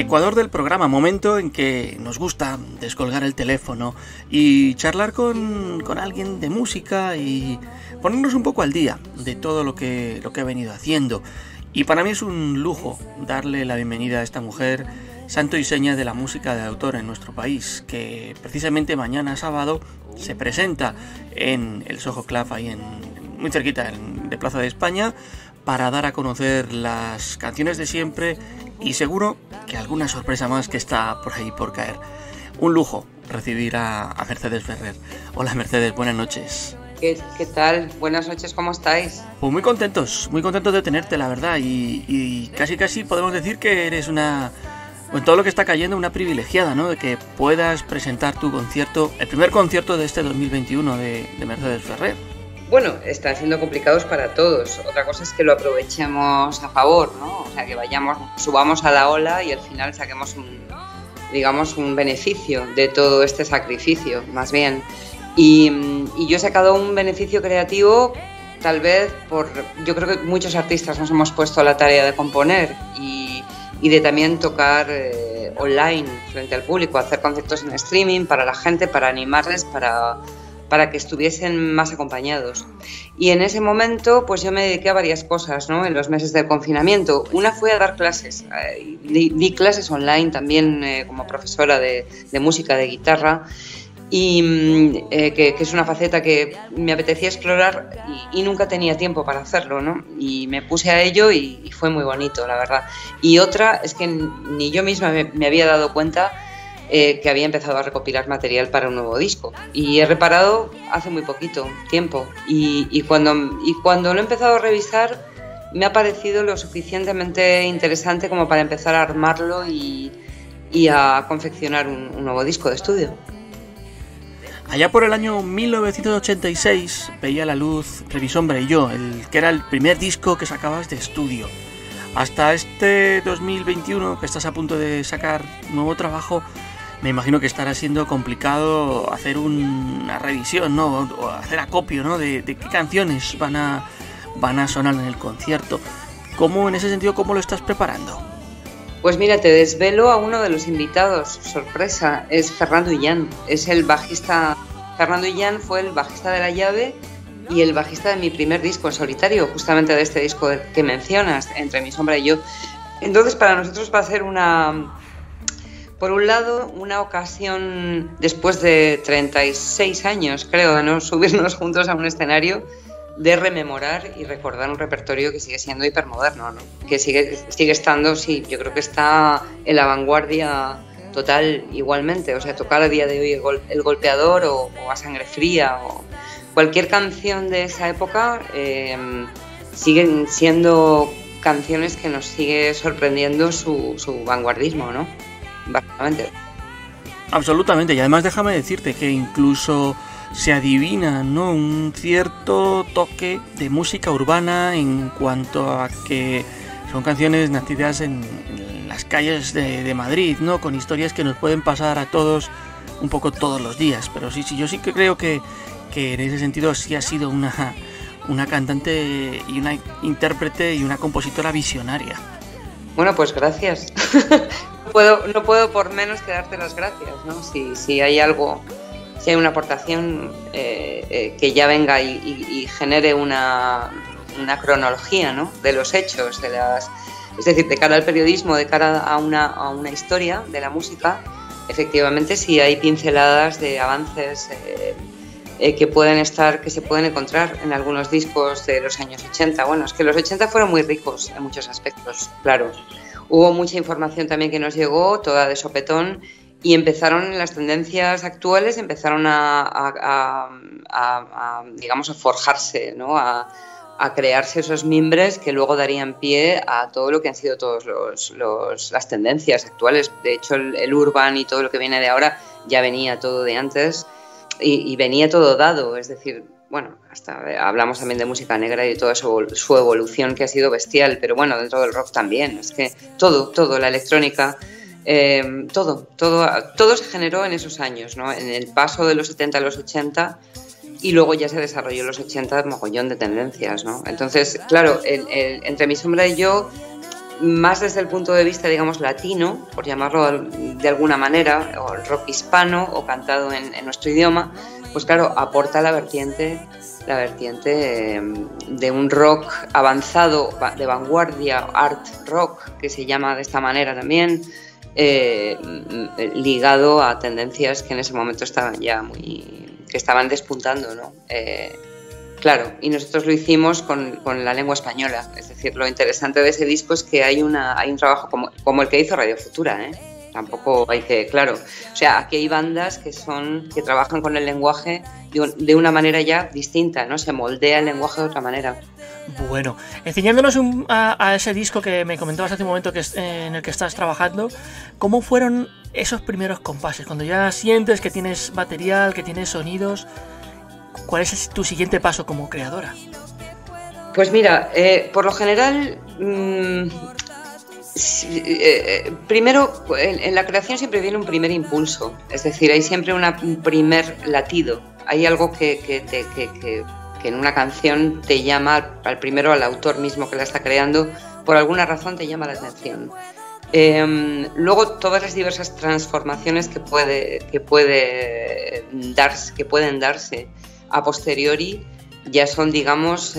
Ecuador del programa, momento en que nos gusta descolgar el teléfono y charlar con alguien de música y ponernos un poco al día de todo lo que ha venido haciendo. Y para mí es un lujo darle la bienvenida a esta mujer, santo y seña de la música de autor en nuestro país, que precisamente mañana sábado se presenta en el Soho Club, ahí muy cerquita de Plaza de España, para dar a conocer las canciones de siempre y seguro que alguna sorpresa más que está por ahí por caer. Un lujo recibir a Mercedes Ferrer. Hola Mercedes, buenas noches. ¿Qué tal? Buenas noches, ¿cómo estáis? Pues muy contentos de tenerte, la verdad, y casi podemos decir que eres con todo lo que está cayendo, una privilegiada, ¿no? De que puedas presentar tu concierto, el primer concierto de este 2021 de Mercedes Ferrer. Bueno, están siendo complicados para todos. Otra cosa es que lo aprovechemos a favor, ¿no? O sea, que subamos a la ola y al final saquemos un beneficio de todo este sacrificio, más bien. Y yo he sacado un beneficio creativo, tal vez yo creo que muchos artistas nos hemos puesto a la tarea de componer y de también tocar online frente al público, hacer conciertos en streaming para la gente, para animarles, para que estuviesen más acompañados. Y en ese momento pues yo me dediqué a varias cosas, ¿no? En los meses del confinamiento. Una fue a dar clases, di clases online también como profesora de música, de guitarra, y que es una faceta que me apetecía explorar y nunca tenía tiempo para hacerlo, ¿no? Y me puse a ello y fue muy bonito, la verdad. Y otra es que ni yo misma me había dado cuenta que había empezado a recopilar material para un nuevo disco. Y he reparado hace muy poquito tiempo. Y cuando lo he empezado a revisar, me ha parecido lo suficientemente interesante como para empezar a armarlo y a confeccionar un nuevo disco de estudio. Allá por el año 1986 veía la luz Revisombra y yo, que era el primer disco que sacabas de estudio. Hasta este 2021, que estás a punto de sacar nuevo trabajo, me imagino que estará siendo complicado hacer una revisión, ¿no? O hacer acopio, ¿no? de qué canciones van a sonar en el concierto. En ese sentido, ¿cómo lo estás preparando? Pues mira, te desvelo a uno de los invitados, sorpresa, es Fernando Illán, es el bajista. Fernando Illán fue el bajista de La Llave y el bajista de mi primer disco en solitario, justamente de este disco que mencionas, Entre mi sombra y yo. Entonces para nosotros va a ser por un lado, una ocasión después de 36 años, creo, de no subirnos juntos a un escenario, de rememorar y recordar un repertorio que sigue siendo hipermoderno, ¿no? Que sigue estando, sí, yo creo que está en la vanguardia total igualmente. O sea, tocar a día de hoy el Golpeador o A Sangre Fría o cualquier canción de esa época siguen siendo canciones que nos sigue sorprendiendo su vanguardismo, ¿no? Básicamente. Absolutamente, y además déjame decirte que incluso se adivina, ¿no?, un cierto toque de música urbana en cuanto a que son canciones nacidas en las calles de Madrid, ¿no?, con historias que nos pueden pasar a todos un poco todos los días. Pero sí, yo sí que creo que en ese sentido sí ha sido una cantante y una intérprete y una compositora visionaria. Bueno, pues gracias. No puedo por menos que darte las gracias, ¿no? Si hay algo, si hay una aportación que ya venga y genere una cronología, ¿no?, de los hechos, es decir, de cara al periodismo, de cara a una historia de la música, efectivamente sí hay pinceladas de avances que se pueden encontrar en algunos discos de los años 80. Bueno, es que los 80 fueron muy ricos en muchos aspectos, claro. Hubo mucha información también que nos llegó, toda de sopetón, y empezaron las tendencias actuales, empezaron digamos, a forjarse, ¿no?, a crearse esos mimbres que luego darían pie a todo lo que han sido todas las tendencias actuales. De hecho, el urban y todo lo que viene de ahora ya venía todo de antes y venía todo dado, es decir, bueno, hasta hablamos también de música negra y de toda su evolución, que ha sido bestial, pero bueno, dentro del rock también, es que todo, la electrónica, todo se generó en esos años, ¿no? En el paso de los 70 a los 80, y luego ya se desarrolló en los 80 mogollón de tendencias, ¿no? Entonces, claro, Entre mi sombra y yo más desde el punto de vista, digamos, latino, por llamarlo de alguna manera, o el rock hispano o cantado en nuestro idioma, pues claro, aporta la vertiente de un rock avanzado, de vanguardia, art rock, que se llama de esta manera también, ligado a tendencias que en ese momento estaban ya que estaban despuntando, ¿no? Claro, y nosotros lo hicimos con la lengua española. Es decir, lo interesante de ese disco es que hay un trabajo como el que hizo Radio Futura, ¿eh? Tampoco hay que, claro. O sea, aquí hay bandas que trabajan con el lenguaje de una manera ya distinta, ¿no? Se moldea el lenguaje de otra manera. Bueno, enseñándonos a ese disco que me comentabas hace un momento en el que estás trabajando, ¿cómo fueron esos primeros compases? Cuando ya sientes que tienes material, que tienes sonidos, ¿cuál es tu siguiente paso como creadora? Pues mira, por lo general, primero en la creación siempre viene un primer impulso, es decir, hay siempre un primer latido, hay algo que en una canción te llama al autor mismo que la está creando, por alguna razón te llama la atención. Luego todas las diversas transformaciones que pueden darse a posteriori ya son, digamos,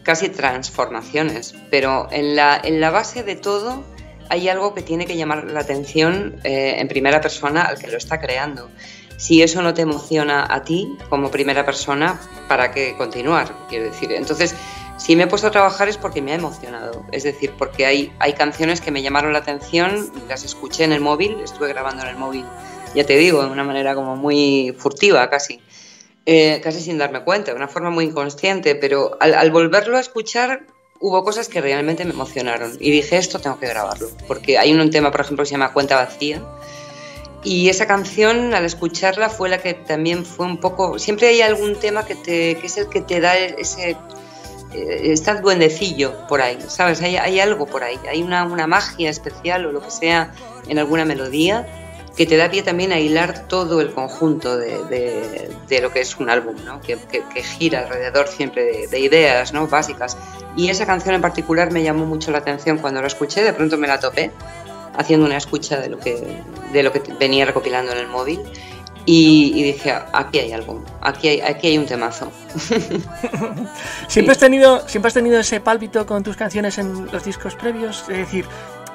casi transformaciones, pero en la base de todo hay algo que tiene que llamar la atención en primera persona al que lo está creando. Si eso no te emociona a ti como primera persona, ¿para qué continuar? Quiero decir, entonces, si me he puesto a trabajar es porque me ha emocionado, es decir, porque hay canciones que me llamaron la atención, las escuché en el móvil, estuve grabando en el móvil, ya te digo, de una manera como muy furtiva casi sin darme cuenta, de una forma muy inconsciente, pero al volverlo a escuchar hubo cosas que realmente me emocionaron y dije, esto tengo que grabarlo, porque hay un tema, por ejemplo, que se llama Cuenta Vacía, y esa canción, al escucharla, fue la que también fue un poco... Siempre hay algún tema que es el que te da ese... está el duendecillo por ahí, ¿sabes? Hay algo por ahí, hay una magia especial o lo que sea en alguna melodía que te da pie también a hilar todo el conjunto de lo que es un álbum, ¿no? Que gira alrededor siempre de ideas, ¿no? Básicas. Y esa canción en particular me llamó mucho la atención cuando la escuché, de pronto me la topé haciendo una escucha de lo que venía recopilando en el móvil y dije, aquí hay algo, aquí hay un temazo. ¿Siempre has tenido ese pálpito con tus canciones en los discos previos? Es decir,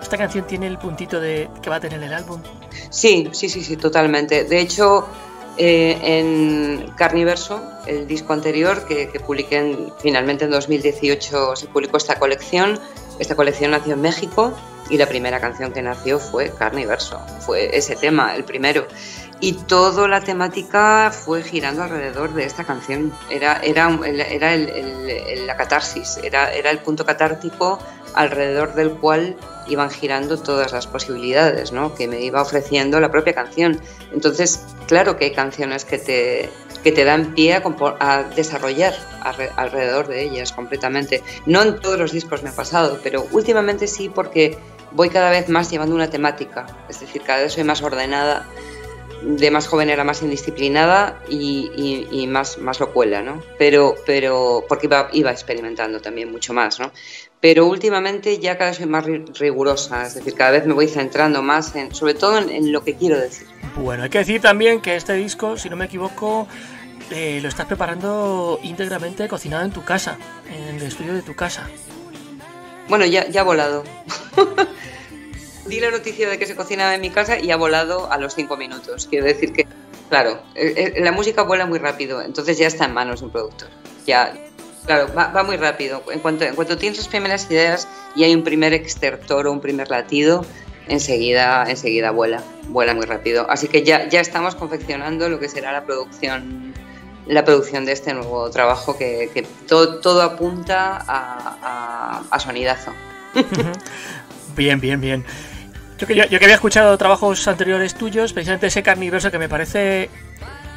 ¿esta canción tiene el puntito que va a tener el álbum? Sí, totalmente. De hecho, en Carniverso, el disco anterior que publiqué finalmente en 2018, se publicó esta colección. Esta colección nació en México y la primera canción que nació fue Carniverso, fue ese tema, el primero. Y toda la temática fue girando alrededor de esta canción. Era la catarsis, era el punto catártico alrededor del cual iban girando todas las posibilidades, ¿no? Que me iba ofreciendo la propia canción. Entonces, claro que hay canciones que te dan pie a desarrollar alrededor de ellas completamente. No en todos los discos me ha pasado, pero últimamente sí, porque voy cada vez más llevando una temática. Es decir, cada vez soy más ordenada. De más joven era más indisciplinada y más locuela, ¿no? Pero porque iba experimentando también mucho más, ¿no? Pero últimamente ya cada vez soy más rigurosa, es decir, cada vez me voy centrando más sobre todo en lo que quiero decir. Bueno, hay que decir también que este disco, si no me equivoco, lo estás preparando íntegramente cocinado en tu casa, en el estudio de tu casa. Bueno, ya ha volado. Di la noticia de que se cocinaba en mi casa y ha volado a los 5 minutos. Quiero decir que, claro, la música vuela muy rápido, entonces ya está en manos de un productor. Ya, claro, va muy rápido. En cuanto tienes las primeras ideas y hay un primer extertor o un primer latido, enseguida vuela muy rápido. Así que ya estamos confeccionando lo que será la producción de este nuevo trabajo que todo apunta a sonidazo. Bien. Yo que había escuchado trabajos anteriores tuyos, precisamente ese Carniverso que me parece...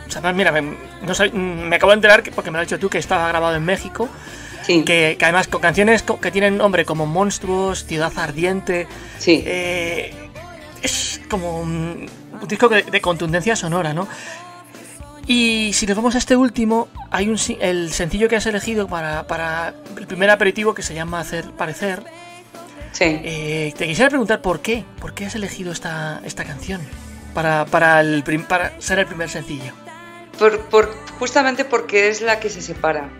O sea, mira, me acabo de enterar, porque me lo has dicho tú, que estaba grabado en México, sí. que además con canciones que tienen nombre como Monstruos, Ciudad Ardiente... Sí. Es como un disco de contundencia sonora, ¿no? Y si nos vamos a este último, hay el sencillo que has elegido para el primer aperitivo, que se llama Hacer Parecer. Sí. Te quisiera preguntar por qué has elegido esta canción para ser el primer sencillo. Justamente porque es la que se separa.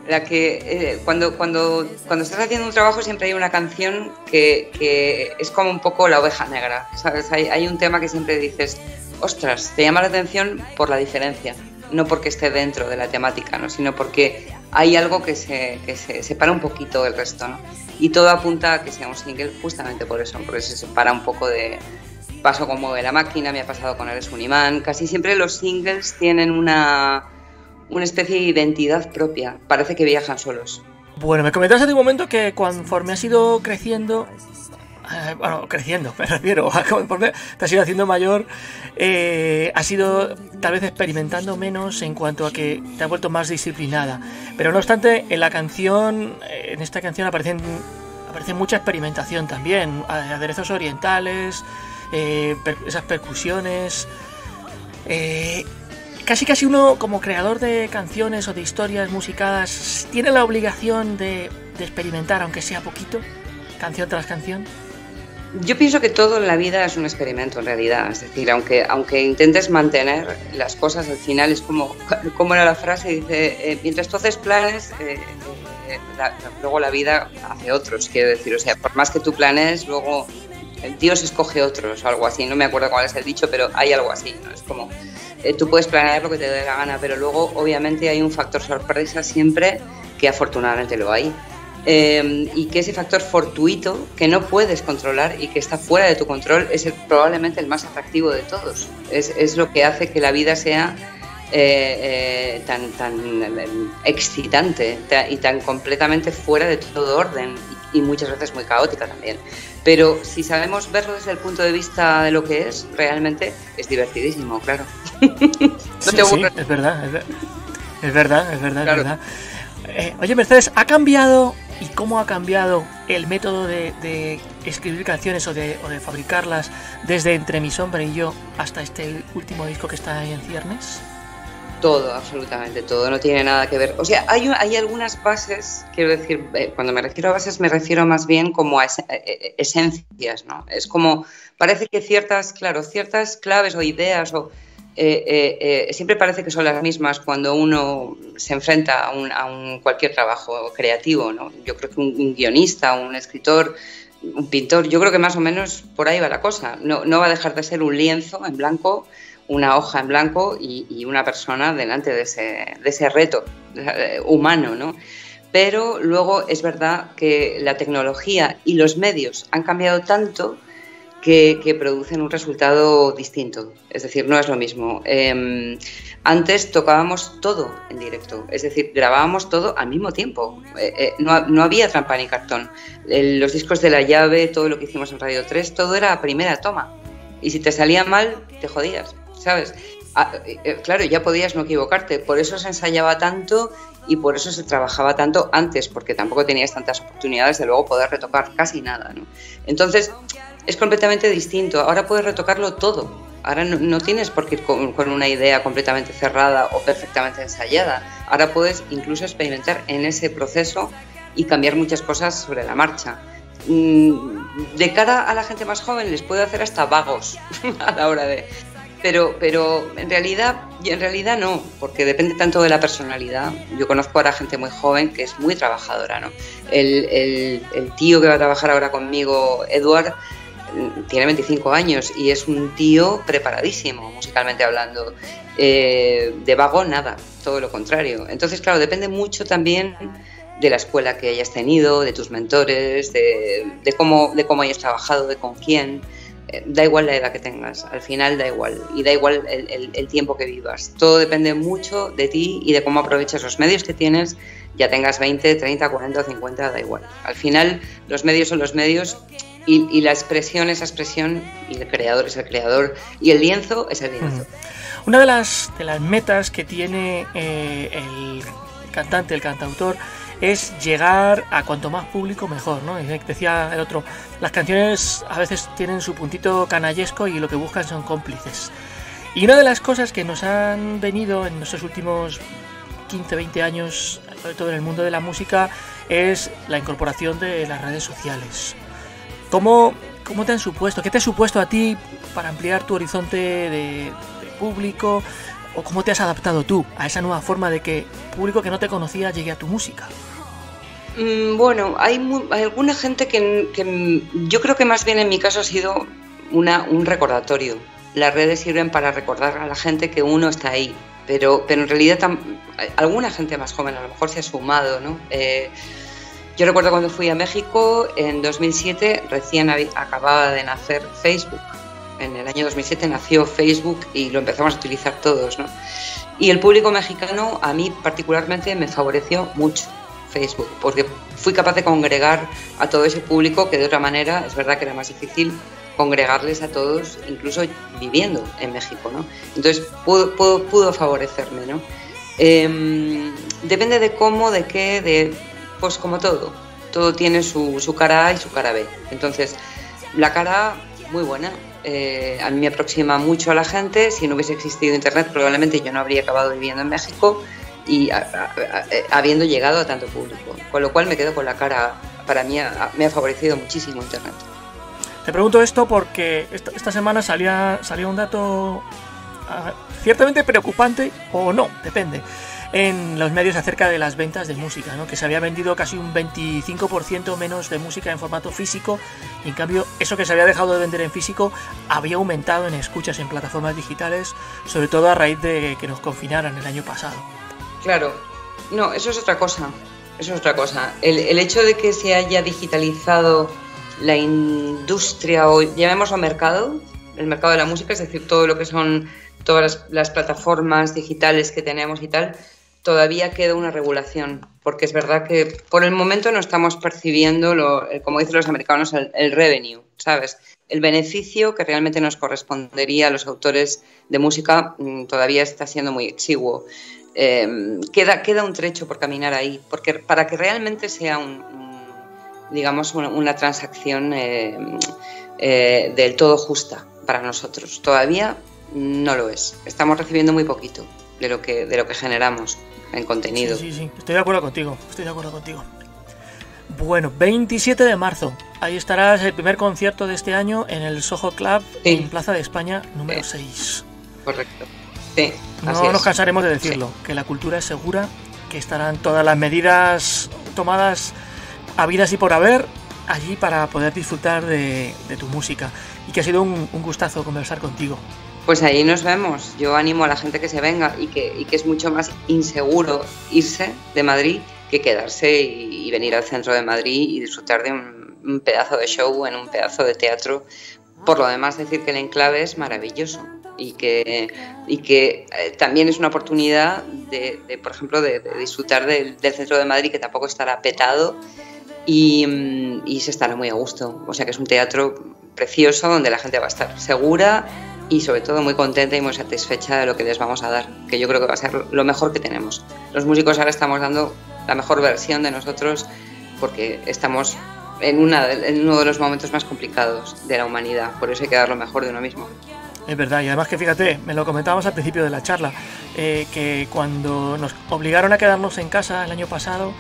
La que cuando estás haciendo un trabajo siempre hay una canción que es como un poco la oveja negra, ¿sabes? Hay un tema que siempre dices, ostras, te llama la atención por la diferencia, no porque esté dentro de la temática, ¿no? Sino porque hay algo que se separa un poquito del resto, ¿no? Y todo apunta a que sea un single justamente por eso, porque se separa un poco de... Pasó con Mueve la Máquina, me ha pasado con Eres un Imán. Casi siempre los singles tienen una especie de identidad propia. Parece que viajan solos. Bueno, me comentaste hace un momento que conforme has ido creciendo... creciendo, me refiero, conforme te has ido haciendo mayor, has ido tal vez experimentando menos en cuanto a que te has vuelto más disciplinada. Pero no obstante, en esta canción aparece mucha experimentación también, aderezos orientales, esas percusiones. Casi uno, como creador de canciones o de historias musicadas, tiene la obligación de experimentar, aunque sea poquito, canción tras canción. Yo pienso que todo en la vida es un experimento en realidad, es decir, aunque intentes mantener las cosas, al final es como era la frase, dice, mientras tú haces planes, luego la vida hace otros, quiero decir, o sea, por más que tú planes, luego Dios escoge otros o algo así, no me acuerdo cuál es el dicho, pero hay algo así, ¿no? Es como, tú puedes planear lo que te dé la gana, pero luego obviamente hay un factor sorpresa siempre, que afortunadamente lo hay. Y que ese factor fortuito que no puedes controlar y que está fuera de tu control es probablemente el más atractivo de todos. Es lo que hace que la vida sea tan excitante y tan completamente fuera de todo orden y muchas veces muy caótica también. Pero si sabemos verlo desde el punto de vista de lo que es, realmente es divertidísimo, claro. No te aburres. Sí, es verdad. Claro. Es verdad. Oye, Mercedes, ¿ha cambiado y cómo ha cambiado el método de escribir canciones o de fabricarlas desde Entre mi sombra y yo hasta este último disco que está ahí en ciernes? Todo, absolutamente todo, no tiene nada que ver. O sea, hay algunas bases, quiero decir, cuando me refiero a bases me refiero más bien como a esencias, ¿no? Es como, parece que ciertas claves o ideas siempre parece que son las mismas cuando uno se enfrenta a cualquier trabajo creativo, ¿no? Yo creo que un guionista, un escritor, un pintor, yo creo que más o menos por ahí va la cosa. No va a dejar de ser un lienzo en blanco, una hoja en blanco y una persona delante de ese reto humano, ¿no? Pero luego es verdad que la tecnología y los medios han cambiado tanto que producen un resultado distinto, es decir, no es lo mismo. Antes tocábamos todo en directo, es decir, grabábamos todo al mismo tiempo, no había trampa ni cartón. Los discos de La Llave, todo lo que hicimos en Radio 3, todo era a primera toma, y si te salía mal, te jodías, ¿sabes? Claro, ya podías no equivocarte, por eso se ensayaba tanto y por eso se trabajaba tanto antes, porque tampoco tenías tantas oportunidades de luego poder retocar casi nada, ¿no? Entonces, es completamente distinto. Ahora puedes retocarlo todo. Ahora no tienes por qué ir con una idea completamente cerrada o perfectamente ensayada. Ahora puedes incluso experimentar en ese proceso y cambiar muchas cosas sobre la marcha. De cara a la gente más joven les puede hacer hasta vagos a la hora de... Pero en realidad no, porque depende tanto de la personalidad. Yo conozco ahora gente muy joven que es muy trabajadora, ¿no? El tío que va a trabajar ahora conmigo, Eduard, tiene 25 años y es un tío preparadísimo, musicalmente hablando. De vago, nada, todo lo contrario. Entonces, claro, depende mucho también de la escuela que hayas tenido, de tus mentores, de cómo hayas trabajado, de con quién. Da igual la edad que tengas, al final da igual, y da igual el tiempo que vivas. Todo depende mucho de ti y de cómo aprovechas los medios que tienes, ya tengas 20, 30, 40 o 50, da igual. Al final los medios son los medios y la expresión, esa expresión, y el creador es el creador, y el lienzo es el lienzo. Una de las metas que tiene el cantante, el cantautor, es llegar a cuanto más público mejor, ¿no? Decía el otro, las canciones a veces tienen su puntito canallesco y lo que buscan son cómplices. Y una de las cosas que nos han venido en nuestros últimos 15, 20 años, sobre todo en el mundo de la música, es la incorporación de las redes sociales. ¿Cómo te han supuesto? ¿Qué te ha supuesto a ti para ampliar tu horizonte de público? ¿O cómo te has adaptado tú a esa nueva forma de que público que no te conocía llegue a tu música? Bueno, hay alguna gente que yo creo que más bien en mi caso ha sido un recordatorio. Las redes sirven para recordar a la gente que uno está ahí, pero en realidad alguna gente más joven a lo mejor se ha sumado, ¿no? Yo recuerdo cuando fui a México en 2007, recién acababa de nacer Facebook. En el año 2007 nació Facebook y lo empezamos a utilizar todos, ¿no? Y el público mexicano a mí particularmente me favoreció mucho Facebook, porque fui capaz de congregar a todo ese público que de otra manera es verdad que era más difícil congregarles a todos, incluso viviendo en México, ¿no? Entonces pudo favorecerme, ¿no? Depende de cómo, de qué, pues como todo tiene su cara A y su cara B. Entonces, la cara A, muy buena. A mí me aproxima mucho a la gente. Si no hubiese existido internet, probablemente yo no habría acabado viviendo en México y habiendo llegado a tanto público. Con lo cual me quedo con la cara A. Para mí me ha favorecido muchísimo internet. Te pregunto esto porque esta semana salió un dato ciertamente preocupante, o no, depende, en los medios acerca de las ventas de música, ¿no? Que se había vendido casi un 25% menos de música en formato físico, y en cambio eso que se había dejado de vender en físico había aumentado en escuchas en plataformas digitales, sobre todo a raíz de que nos confinaran el año pasado. Claro, no, eso es otra cosa. El hecho de que se haya digitalizado la industria, o llamémoslo mercado, el mercado de la música, es decir, todo lo que son todas las plataformas digitales que tenemos y tal, todavía queda una regulación, porque es verdad que por el momento no estamos percibiendo, como dicen los americanos, el revenue, ¿sabes? El beneficio que realmente nos correspondería a los autores de música todavía está siendo muy exiguo. Queda un trecho por caminar ahí, porque para que realmente sea digamos una transacción del todo justa para nosotros. Todavía no lo es. Estamos recibiendo muy poquito de lo que generamos en contenido. Sí. Estoy de acuerdo contigo. Bueno, 27 de marzo. Ahí estarás, el primer concierto de este año en el Soho Club, sí, en Plaza de España, número 6. Correcto. Sí, no nos cansaremos de decirlo, que la cultura es segura, que estarán todas las medidas tomadas habidas y por haber allí para poder disfrutar de tu música, y que ha sido un gustazo conversar contigo. Pues ahí nos vemos. Yo animo a la gente que se venga y que es mucho más inseguro irse de Madrid que quedarse y venir al centro de Madrid y disfrutar de un pedazo de show en un pedazo de teatro. Por lo demás, decir que el enclave es maravilloso y que también es una oportunidad por ejemplo, de disfrutar del centro de Madrid, que tampoco estará petado y se estará muy a gusto. O sea que es un teatro precioso donde la gente va a estar segura y sobre todo muy contenta y muy satisfecha de lo que les vamos a dar, que yo creo que va a ser lo mejor que tenemos. Los músicos ahora estamos dando la mejor versión de nosotros porque estamos en uno de los momentos más complicados de la humanidad, por eso hay que dar lo mejor de uno mismo. Es verdad, y además que fíjate, me lo comentábamos al principio de la charla, que cuando nos obligaron a quedarnos en casa el año pasado,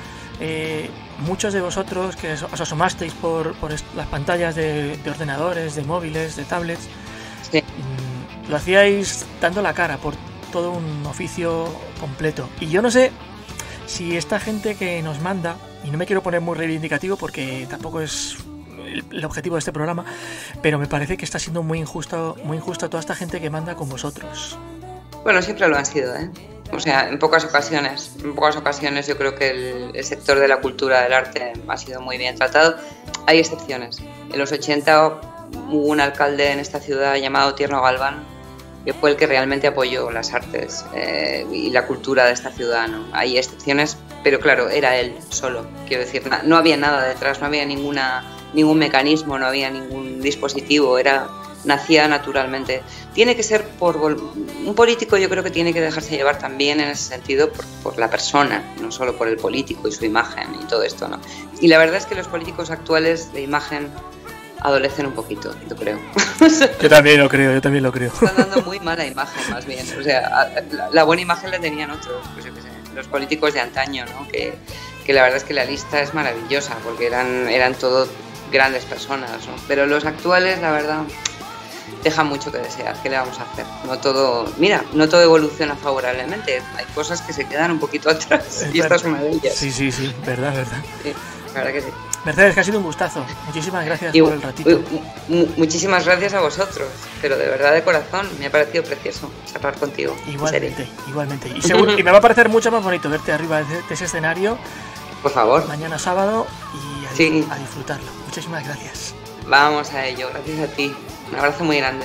muchos de vosotros que os asomasteis por las pantallas de ordenadores, de móviles, de tablets, sí, lo hacíais dando la cara por todo un oficio completo. Y yo no sé si esta gente que nos manda, y no me quiero poner muy reivindicativo porque tampoco es el objetivo de este programa, pero me parece que está siendo muy injusto toda esta gente que manda con vosotros. Bueno, siempre lo han sido, ¿eh? O sea, en pocas ocasiones yo creo que el sector de la cultura, del arte, ha sido muy bien tratado. Hay excepciones. En los 80 hubo un alcalde en esta ciudad llamado Tierno Galván, que fue el que realmente apoyó las artes y la cultura de esta ciudad, ¿no? Hay excepciones, pero claro, era él solo, quiero decir, no había nada detrás, no había ningún mecanismo, no había ningún dispositivo, nacía naturalmente. Tiene que ser un político, yo creo que tiene que dejarse llevar también en ese sentido por la persona, no solo por el político y su imagen y todo esto, ¿no? Y la verdad es que los políticos actuales de imagen adolecen un poquito, yo creo. Yo también lo creo. Están dando muy mala imagen, más bien. O sea, la buena imagen la tenían otros, pues yo qué sé, los políticos de antaño, ¿no? Que la verdad es que la lista es maravillosa, porque eran todo grandes personas, ¿no? Pero los actuales, la verdad, dejan mucho que desear. ¿Qué le vamos a hacer? No todo evoluciona favorablemente. Hay cosas que se quedan un poquito atrás y esta es una de ellas. Sí, verdad. Sí, la verdad que sí. Mercedes, que ha sido un gustazo. Muchísimas gracias por el ratito. Muchísimas gracias a vosotros, pero de verdad, de corazón, me ha parecido precioso charlar contigo. Igualmente. Y me va a parecer mucho más bonito verte arriba de ese escenario. Por favor. Mañana sábado y a disfrutarlo. Muchísimas gracias. Vamos a ello, gracias a ti. Un abrazo muy grande.